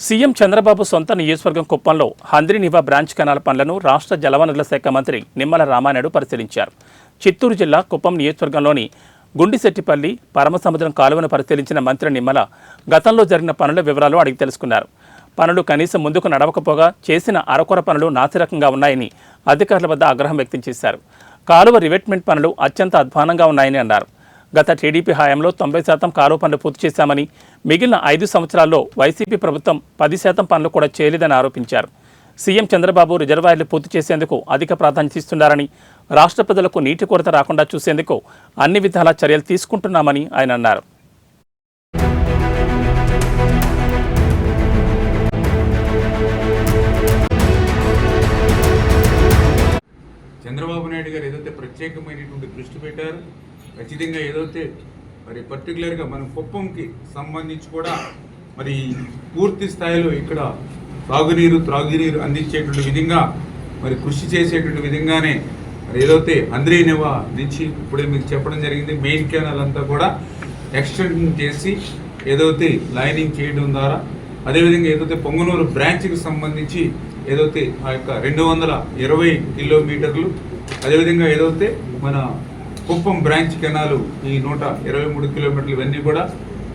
CM Chandrababu సొంత నియోజకవర్గం కుప్పంలో హంద్రీనివా బ్రాంచ్ కెనాల్ పనులను రాష్ట్ర జలవనరుల శాఖ మంత్రి నిమ్మల రామానాయుడు పరిశీలించారు. చిత్తూరు జిల్లా కుప్పం నియోజకవర్గంలోని గుండిశెట్టిపల్లి పరమసముద్రం కాలువను పరిశీలించిన మంత్రి నిమ్మల గతంలో జరిగిన పనుల వివరాలు అడిగి తెలుసుకున్నారు. పనులు కనీసం ముందుకు నడవకపోగా చేసిన అరకొర పనులు నాసిరకంగా ఉన్నాయని అధికారుల వద్ద ఆగ్రహం వ్యక్తం చేశారు. కాలువ రివెట్మెంట్ పనులు అత్యంత అధ్వానంగా ఉన్నాయని అన్నారు. గత టీడీపీ హయాంలో 90% కాలువ పనులు పూర్తి చేశామని, మిగిలిన 5 సంవత్సరాల్లో వైసీపీ ప్రభుత్వం 10% పనులు కూడా చేయలేదని ఆరోపించారు. సీఎం చంద్రబాబు రిజర్వాయర్లు పూర్తి చేసేందుకు అధిక ప్రాధాన్యత ఇస్తున్నారని, రాష్ట్ర ప్రజలకు నీటి కొరత రాకుండా చూసేందుకు అన్ని విధాల చర్యలు తీసుకుంటున్నామని ఆయన అన్నారు. చంద్రబాబు నాయుడు గారు ఏదైతే ప్రత్యేకమైనటువంటి దృష్టి పెట్టారు, ఖచ్చితంగా ఏదైతే మరి పర్టికులర్గా మన కుప్పంకి సంబంధించి కూడా మరి పూర్తి స్థాయిలో ఇక్కడ తాగునీరు త్రాగునీరు అందించేటువంటి విధంగా మరి కృషి చేసేటువంటి విధంగానే మరి ఏదైతే హంద్రీనివా నుంచి ఇప్పుడే మీకు చెప్పడం జరిగింది, మెయిన్ కెనాల్ అంతా కూడా ఎక్స్టెన్షన్ చేసి ఏదైతే లైనింగ్ చేయడం ద్వారా, అదేవిధంగా ఏదైతే పొంగనూరు బ్రాంచ్కి సంబంధించి ఏదైతే ఆ యొక్క 220 కిలోమీటర్లు, అదేవిధంగా ఏదైతే మన కుప్పం బ్రాంచ్ కెనాలు ఈ 123 కిలోమీటర్లు, ఇవన్నీ కూడా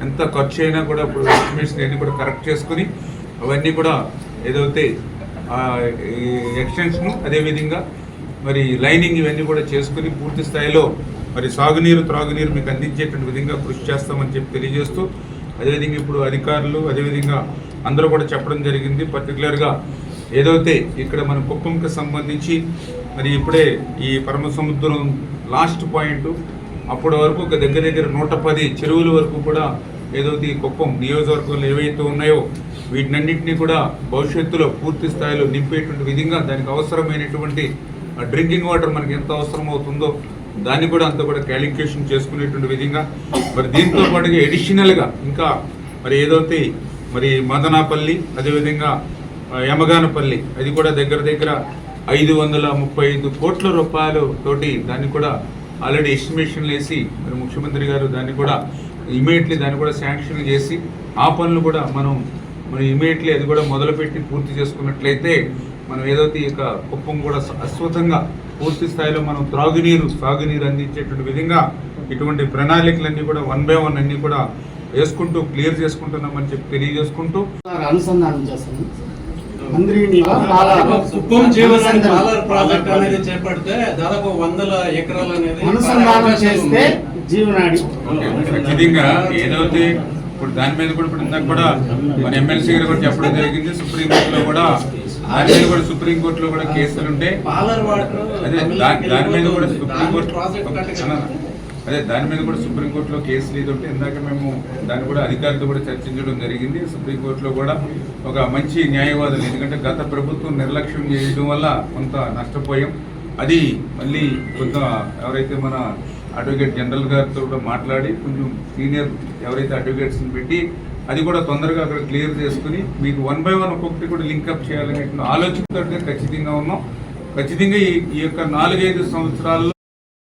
ఎంత ఖర్చు అయినా కూడా ఇప్పుడు ఎస్టిమేషన్ అన్నీ కూడా కరెక్ట్ చేసుకుని అవన్నీ కూడా ఏదైతే ఎక్స్టెన్షన్ అదేవిధంగా మరి లైనింగ్ ఇవన్నీ కూడా చేసుకుని పూర్తి స్థాయిలో మరి సాగునీరు త్రాగునీరు మీకు అందించేటువంటి విధంగా కృషి చేస్తామని చెప్పి తెలియజేస్తూ, అదేవిధంగా ఇప్పుడు అధికారులు అదేవిధంగా అందరూ కూడా చెప్పడం జరిగింది. పర్టికులర్గా ఏదైతే ఇక్కడ మన కుప్పంకి సంబంధించి మరి ఇప్పుడే ఈ పరమసముద్రం లాస్ట్ పాయింట్ అప్పటి వరకు ఒక దగ్గర 110 చెరువుల వరకు కూడా ఏదైతే ఈ కుప్పం నియోజకవర్గంలో ఏవైతే ఉన్నాయో వీటినన్నింటినీ కూడా భవిష్యత్తులో పూర్తి స్థాయిలో నింపేటువంటి విధంగా దానికి అవసరమైనటువంటి డ్రింకింగ్ వాటర్ మనకి ఎంత అవసరం అవుతుందో దాన్ని కూడా అంతా కూడా క్యాలిక్యులేషన్ చేసుకునేటువంటి విధంగా మరి దీంతో పాటుగా ఎడిషనల్గా ఇంకా మరి ఏదైతే మరి మదనాపల్లి అదేవిధంగా యమగానపల్లి అది కూడా దగ్గర 535 కోట్ల రూపాయలతోటి దాన్ని కూడా ఆల్రెడీ ఎస్టిమేషన్లు వేసి మరి ముఖ్యమంత్రి గారు దాన్ని కూడా ఇమీడియట్లీ దాన్ని కూడా శాంక్షన్ చేసి ఆ పనులు కూడా మనం ఇమీడియట్లీ అది కూడా మొదలుపెట్టి పూర్తి చేసుకున్నట్లయితే మనం ఏదైతే ఇక కుప్పం కూడా శాశ్వతంగా పూర్తి స్థాయిలో మనం సాగునీరు అందించేటువంటి విధంగా ఇటువంటి ప్రణాళికలన్నీ కూడా 1 by 1 అన్నీ కూడా వేసుకుంటూ క్లియర్ చేసుకుంటున్నామని చెప్పి తెలియజేసుకుంటూ అనుసంధానం చేస్తాము. కుప్పం జీవనాడి పాలర్ ప్రాజెక్ట్ అనేది చేపడితే దాదాపు 100 ఎకరాలు అనేది అనుసంధానం చేస్తే జీవనాడి ఖచ్చితంగా ఏదైతే ఇప్పుడు దాని మీద కూడా ఇప్పుడు ఇందాక కూడా మన ఎమ్మెల్సీ గారు కూడా చెప్పడం జరిగింది. సుప్రీంకోర్టులో కూడా దాని మీద కూడా సుప్రీంకోర్టులో కూడా కేసులు ఉంటే అదే దాని మీద కూడా సుప్రీంకోర్టులో కేసులు ఇది ఉంటే ఇందాక మేము దాన్ని కూడా అధికారులతో కూడా చర్చించడం జరిగింది. సుప్రీంకోర్టులో కూడా ఒక మంచి న్యాయవాదులు, ఎందుకంటే గత ప్రభుత్వం నిర్లక్ష్యం చేయడం వల్ల కొంత నష్టపోయాం. అది మళ్ళీ కొంత ఎవరైతే మన అడ్వకేట్ జనరల్ గారితో కూడా మాట్లాడి కొంచెం సీనియర్ ఎవరైతే అడ్వకేట్స్ని పెట్టి అది కూడా తొందరగా అక్కడ క్లియర్ చేసుకుని మీకు 1 by 1 ఒక్కొక్కటి కూడా లింకప్ చేయాలనే ఆలోచనతో ఖచ్చితంగా ఉన్నాం. ఖచ్చితంగా ఈ యొక్క 4-5 సంవత్సరాల్లో